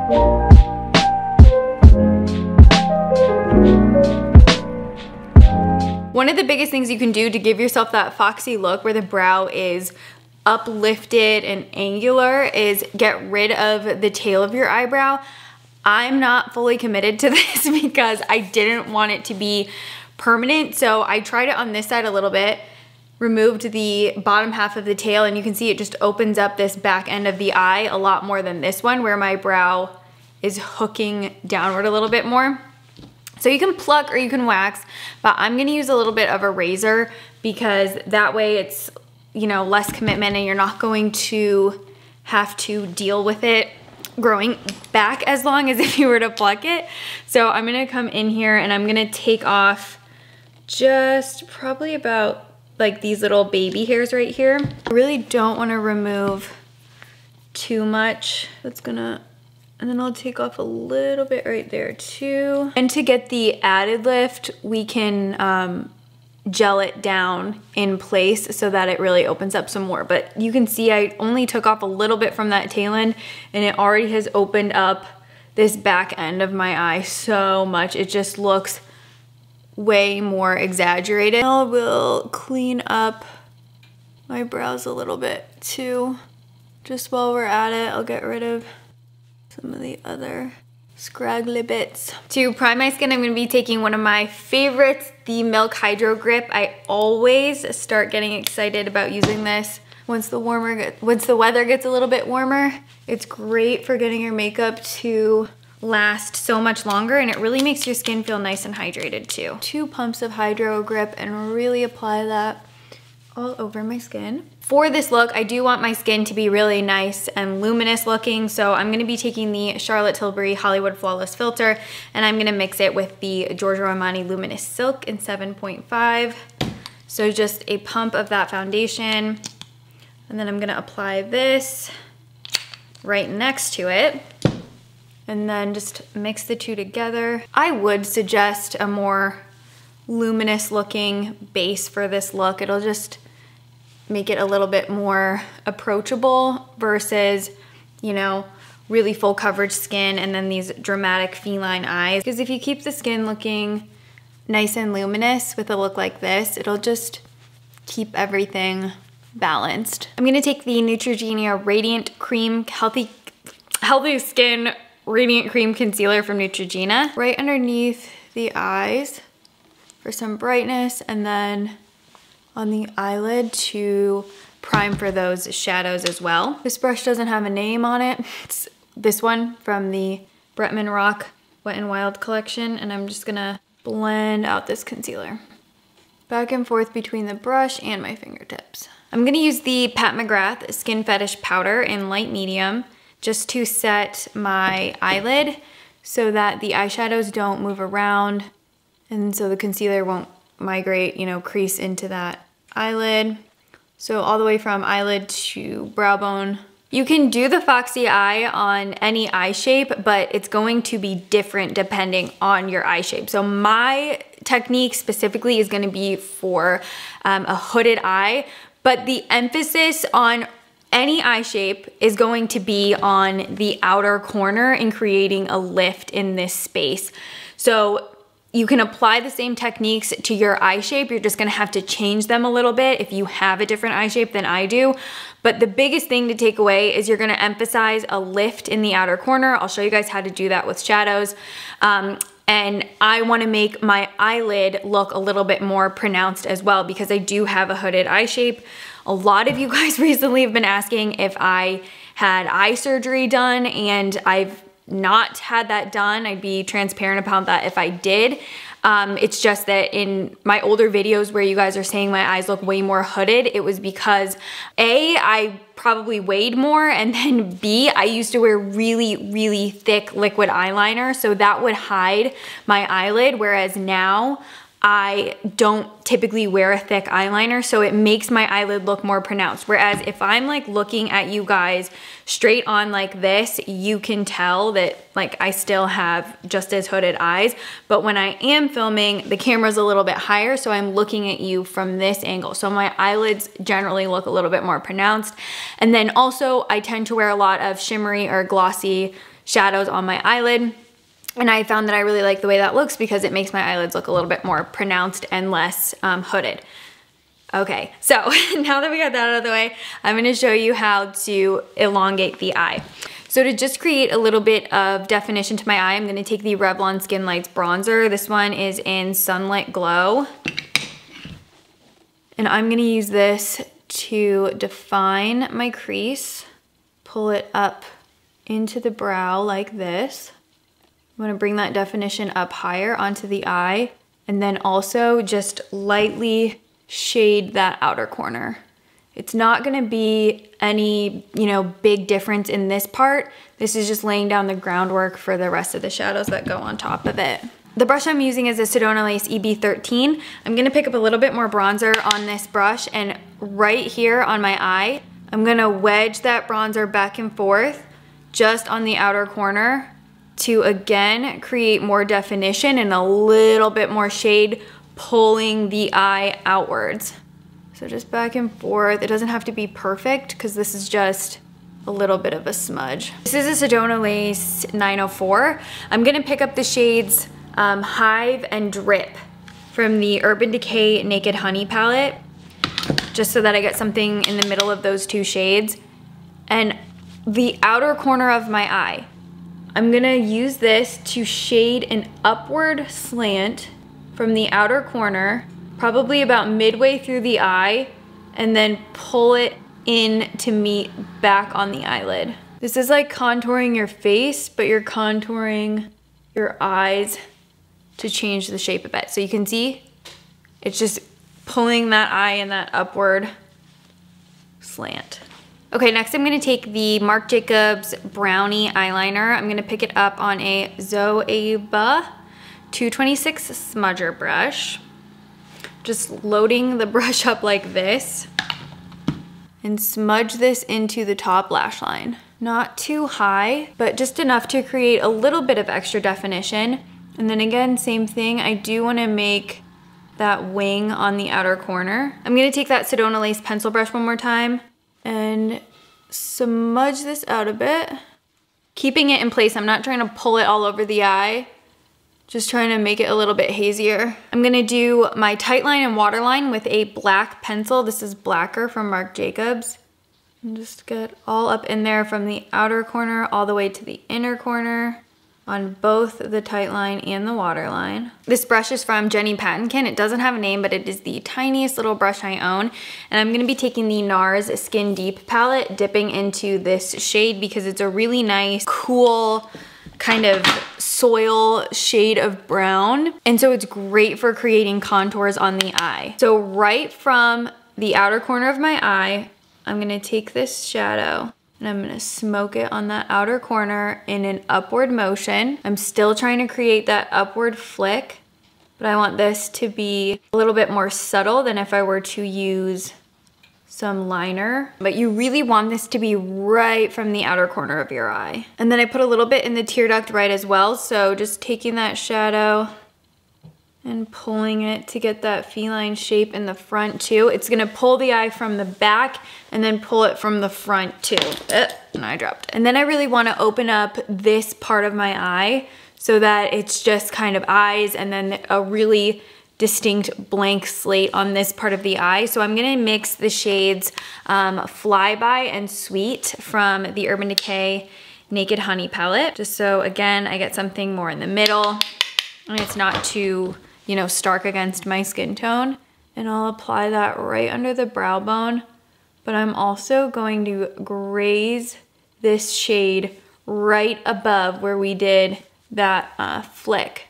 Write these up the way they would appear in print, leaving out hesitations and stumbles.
One of the biggest things you can do to give yourself that foxy look where the brow is uplifted and angular is get rid of the tail of your eyebrow. I'm not fully committed to this because I didn't want it to be permanent. So I tried it on this side a little bit, removed the bottom half of the tail, and you can see it just opens up this back end of the eye a lot more than this one where my brow is hooking downward a little bit more. So you can pluck or you can wax, but I'm gonna use a little bit of a razor because that way it's, you know, less commitment and you're not going to have to deal with it growing back as long as if you were to pluck it. So I'm gonna come in here and I'm gonna take off just probably about like these little baby hairs right here. I really don't wanna remove too much. And then I'll take off a little bit right there too. And to get the added lift, we can gel it down in place so that it really opens up some more. But you can see I only took off a little bit from that tail end and it already has opened up this back end of my eye so much. It just looks way more exaggerated. I will clean up my brows a little bit too. Just while we're at it, I'll get rid of some of the other scraggly bits. To prime my skin, I'm gonna be taking one of my favorites, the Milk Hydro Grip. I always start getting excited about using this once the weather gets a little bit warmer. It's great for getting your makeup to last so much longer, and it really makes your skin feel nice and hydrated too. 2 pumps of Hydro Grip and really apply that all over my skin. For this look, I do want my skin to be really nice and luminous looking, so I'm gonna be taking the Charlotte Tilbury Hollywood Flawless Filter, and I'm gonna mix it with the Giorgio Armani Luminous Silk in 7.5. So just a pump of that foundation, and then I'm gonna apply this right next to it, and then just mix the two together. I would suggest a more luminous looking base for this look. It'll just make it a little bit more approachable versus, you know, really full coverage skin and then these dramatic feline eyes. Because if you keep the skin looking nice and luminous with a look like this, it'll just keep everything balanced. I'm gonna take the Neutrogena Radiant Cream Healthy Skin Radiant Cream Concealer from Neutrogena right underneath the eyes for some brightness, and then on the eyelid to prime for those shadows as well. This brush doesn't have a name on it. It's this one from the Bretman Rock Wet n Wild collection, and I'm just gonna blend out this concealer. Back and forth between the brush and my fingertips. I'm gonna use the Pat McGrath Skin Fetish Powder in light medium just to set my eyelid so that the eyeshadows don't move around and so the concealer won't migrate, you know, crease into that eyelid. So all the way from eyelid to brow bone. You can do the Foxy eye on any eye shape, but it's going to be different depending on your eye shape. So my technique specifically is gonna be for a hooded eye, but the emphasis on any eye shape is going to be on the outer corner and creating a lift in this space. So you can apply the same techniques to your eye shape. You're just gonna have to change them a little bit if you have a different eye shape than I do. But the biggest thing to take away is you're gonna emphasize a lift in the outer corner. I'll show you guys how to do that with shadows. And I wanna make my eyelid look a little bit more pronounced as well because I do have a hooded eye shape. A lot of you guys recently have been asking if I had eye surgery done, and I've not had that done. I'd be transparent about that if I did. It's just that in my older videos where you guys are saying my eyes look way more hooded, it was because A, I probably weighed more, and then B, I used to wear really, really thick liquid eyeliner, so that would hide my eyelid, whereas now I don't typically wear a thick eyeliner, so it makes my eyelid look more pronounced. Whereas if I'm like looking at you guys straight on like this, you can tell that like I still have just as hooded eyes. But when I am filming, the camera's a little bit higher, so I'm looking at you from this angle. So my eyelids generally look a little bit more pronounced. And then also I tend to wear a lot of shimmery or glossy shadows on my eyelid. And I found that I really like the way that looks because it makes my eyelids look a little bit more pronounced and less hooded. Okay, so now that we got that out of the way, I'm gonna show you how to elongate the eye. So to just create a little bit of definition to my eye, I'm gonna take the Revlon Skin Lights bronzer. This one is in Sunlit Glow. And I'm gonna use this to define my crease, pull it up into the brow like this. I'm gonna bring that definition up higher onto the eye, and then also just lightly shade that outer corner. It's not gonna be any, big difference in this part. This is just laying down the groundwork for the rest of the shadows that go on top of it. The brush I'm using is a Sedona Lace EB13. I'm gonna pick up a little bit more bronzer on this brush, and right here on my eye, I'm gonna wedge that bronzer back and forth just on the outer corner to again create more definition and a little bit more shade, pulling the eye outwards. So just back and forth. It doesn't have to be perfect because this is just a little bit of a smudge. This is a Sedona Lace 904. I'm gonna pick up the shades Hive and Drip from the Urban Decay Naked Honey palette, just so that I get something in the middle of those two shades. And the outer corner of my eye, I'm gonna use this to shade an upward slant from the outer corner, probably about midway through the eye, and then pull it in to meet back on the eyelid. This is like contouring your face, but you're contouring your eyes to change the shape a bit. So you can see, it's just pulling that eye in that upward slant. Okay, next I'm gonna take the Marc Jacobs Brownie eyeliner. I'm gonna pick it up on a Zoeva 226 smudger brush. Just loading the brush up like this and smudge this into the top lash line. Not too high, but just enough to create a little bit of extra definition. And then again, same thing, I do wanna make that wing on the outer corner. I'm gonna take that Sedona Lace pencil brush one more time and smudge this out a bit. Keeping it in place, I'm not trying to pull it all over the eye, just trying to make it a little bit hazier. I'm gonna do my tight line and waterline with a black pencil. This is Blacker from Marc Jacobs. And just get all up in there from the outer corner all the way to the inner corner on both the tight line and the waterline. This brush is from Jenny Patinkin. It doesn't have a name, but it is the tiniest little brush I own. And I'm gonna be taking the NARS Skin Deep palette, dipping into this shade because it's a really nice, cool, kind of soil shade of brown. And so it's great for creating contours on the eye. So right from the outer corner of my eye, I'm gonna take this shadow and I'm gonna smoke it on that outer corner in an upward motion. I'm still trying to create that upward flick, but I want this to be a little bit more subtle than if I were to use some liner. But you really want this to be right from the outer corner of your eye. And then I put a little bit in the tear duct right as well, so just taking that shadow and pulling it to get that feline shape in the front too. It's gonna pull the eye from the back and then pull it from the front too. And I dropped. And then I really wanna open up this part of my eye so that it's just kind of eyes and then a really distinct blank slate on this part of the eye. So I'm gonna mix the shades Flyby and Sweet from the Urban Decay Naked Honey palette. Just so, again, I get something more in the middle and it's not too, stark against my skin tone. And I'll apply that right under the brow bone. But I'm also going to graze this shade right above where we did that flick.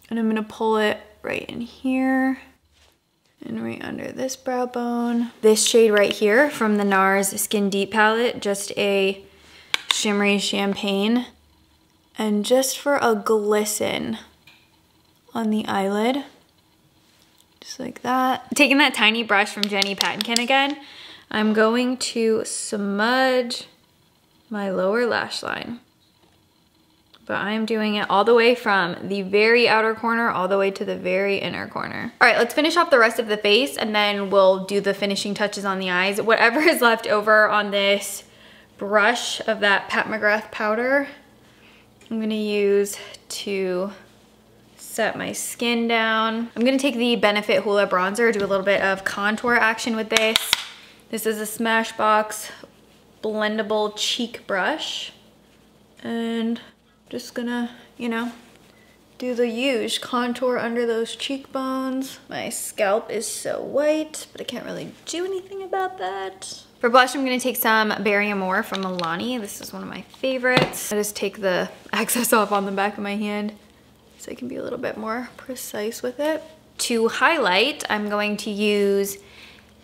And I'm gonna pull it right in here and right under this brow bone. This shade right here from the NARS Skin Deep palette, just a shimmery champagne. And just for a glisten on the eyelid, just like that. Taking that tiny brush from Jenny Patinkin again, I'm going to smudge my lower lash line. But I'm doing it all the way from the very outer corner all the way to the very inner corner. All right, let's finish off the rest of the face and then we'll do the finishing touches on the eyes. Whatever is left over on this brush of that Pat McGrath powder, I'm gonna use to set my skin down. I'm gonna take the Benefit Hoola bronzer, do a little bit of contour action with this. This is a Smashbox blendable cheek brush. And just gonna, you know, do the huge contour under those cheekbones. My scalp is so white, but I can't really do anything about that. For blush, I'm gonna take some Berry Amore from Milani. This is one of my favorites. I just take the excess off on the back of my hand so I can be a little bit more precise with it. To highlight, I'm going to use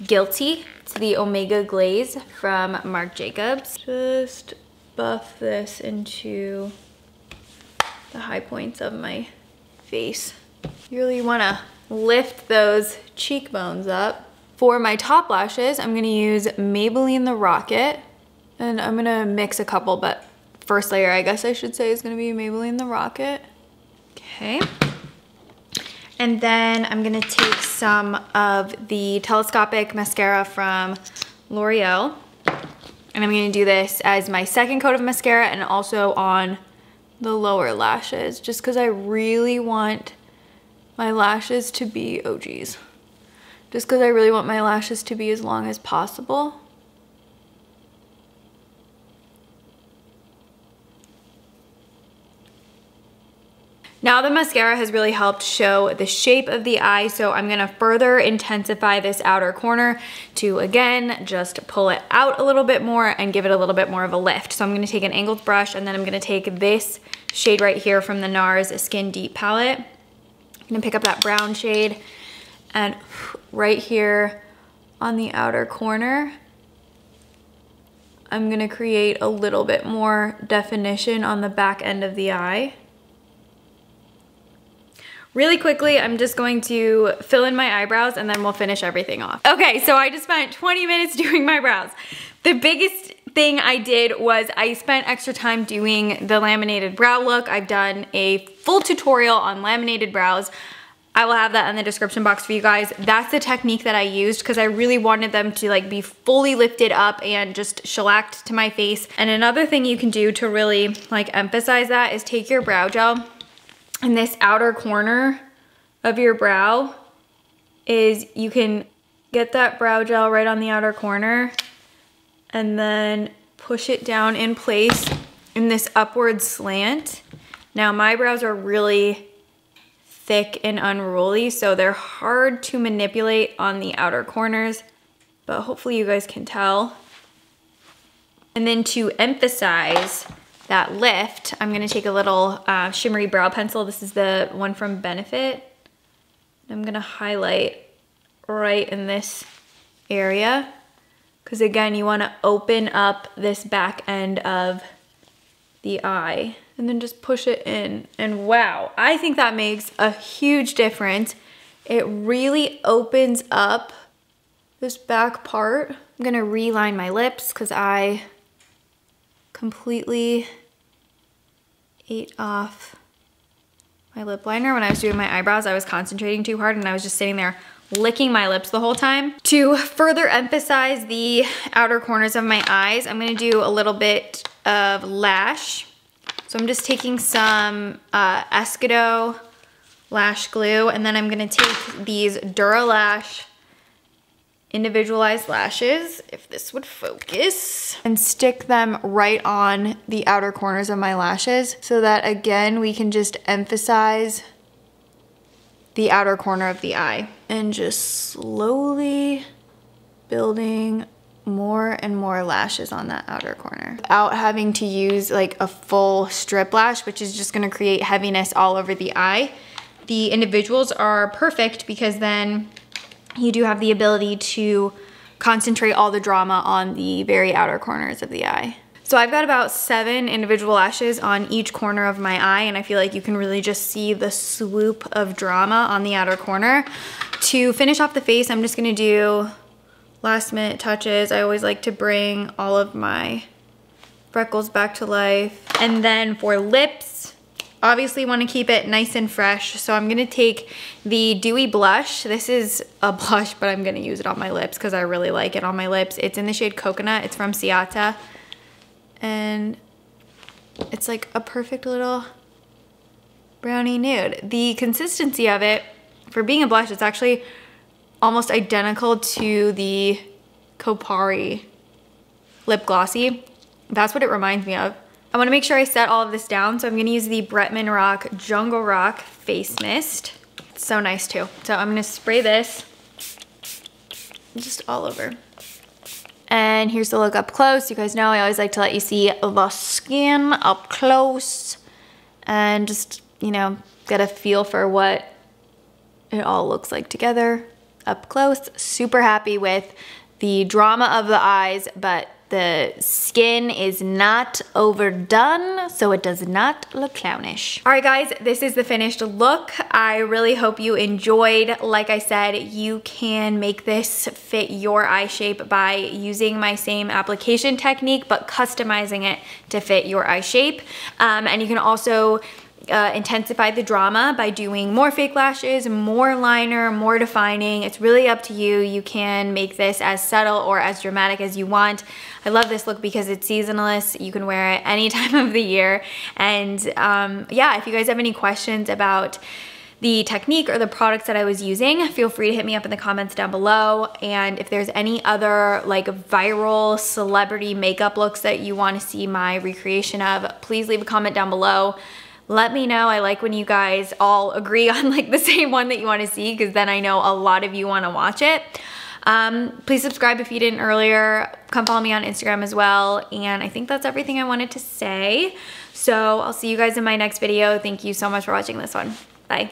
Guilty. It's the Omega Glaze from Marc Jacobs. Just buff this into the high points of my face. You really wanna lift those cheekbones up. For my top lashes, I'm gonna use Maybelline The Rocket, and I'm gonna mix a couple, but first layer, I guess I should say, is gonna be Maybelline The Rocket. Okay. And then I'm gonna take some of the telescopic mascara from L'Oreal, and I'm gonna do this as my second coat of mascara and also on the lower lashes, just because I really want my lashes to be, oh geez, just because I really want my lashes to be as long as possible. Now the mascara has really helped show the shape of the eye, so I'm gonna further intensify this outer corner to, again, just pull it out a little bit more and give it a little bit more of a lift. So I'm gonna take an angled brush, and then I'm gonna take this shade right here from the NARS Skin Deep palette. I'm gonna pick up that brown shade, and right here on the outer corner, I'm gonna create a little bit more definition on the back end of the eye. Really quickly, I'm just going to fill in my eyebrows and then we'll finish everything off. Okay, so I just spent 20 minutes doing my brows. The biggest thing I did was I spent extra time doing the laminated brow look. I've done a full tutorial on laminated brows. I will have that in the description box for you guys. That's the technique that I used because I really wanted them to like be fully lifted up and just shellacked to my face. And another thing you can do to really like emphasize that is take your brow gel, and this outer corner of your brow is, you can get that brow gel right on the outer corner and then push it down in place in this upward slant. Now my brows are really thick and unruly, so they're hard to manipulate on the outer corners, but hopefully you guys can tell. And then to emphasize that lift, I'm gonna take a little shimmery brow pencil. This is the one from Benefit. I'm gonna highlight right in this area, because again, you wanna open up this back end of the eye and then just push it in. And wow, I think that makes a huge difference. It really opens up this back part. I'm gonna reline my lips because I completely ate off my lip liner when I was doing my eyebrows. I was concentrating too hard and I was just sitting there licking my lips the whole time. To further emphasize the outer corners of my eyes, I'm gonna do a little bit of lash. So I'm just taking some Escudo lash glue, and then I'm gonna take these Duralash individualized lashes, if this would focus, and stick them right on the outer corners of my lashes so that, again, we can just emphasize the outer corner of the eye. And just slowly building more and more lashes on that outer corner without having to use like a full strip lash, which is just gonna create heaviness all over the eye. The individuals are perfect because then you do have the ability to concentrate all the drama on the very outer corners of the eye. So I've got about 7 individual lashes on each corner of my eye, and I feel like you can really just see the swoop of drama on the outer corner. To finish off the face, I'm just gonna do last minute touches. I always like to bring all of my freckles back to life. And then for lips, obviously want to keep it nice and fresh. So I'm gonna take the Dewy Blush. This is a blush, but I'm gonna use it on my lips because I really like it on my lips. It's in the shade Coconut. It's from Ciata. And it's like a perfect little brownie nude. The consistency of it, for being a blush, it's actually almost identical to the Kopari lip glossy. That's what it reminds me of. I wanna make sure I set all of this down, so I'm gonna use the Bretman Rock Jungle Rock Face Mist. It's so nice too. So I'm gonna spray this just all over. And here's the look up close. You guys know I always like to let you see the skin up close and just, you know, get a feel for what it all looks like together up close. Super happy with the drama of the eyes, but the skin is not overdone, so it does not look clownish. All right, guys, this is the finished look. I really hope you enjoyed. Like I said, you can make this fit your eye shape by using my same application technique, but customizing it to fit your eye shape. And you can also intensify the drama by doing more fake lashes, more liner, more defining. It's really up to you. You can make this as subtle or as dramatic as you want. I love this look because it's seasonless. You can wear it any time of the year. And yeah, if you guys have any questions about the technique or the products that I was using, feel free to hit me up in the comments down below. And if there's any other like viral celebrity makeup looks that you want to see my recreation of, please leave a comment down below. Let me know. I like when you guys all agree on like the same one that you want to see, because then I know a lot of you want to watch it. Please subscribe if you didn't earlier. Come follow me on Instagram as well. And I think that's everything I wanted to say. So I'll see you guys in my next video. Thank you so much for watching this one. Bye.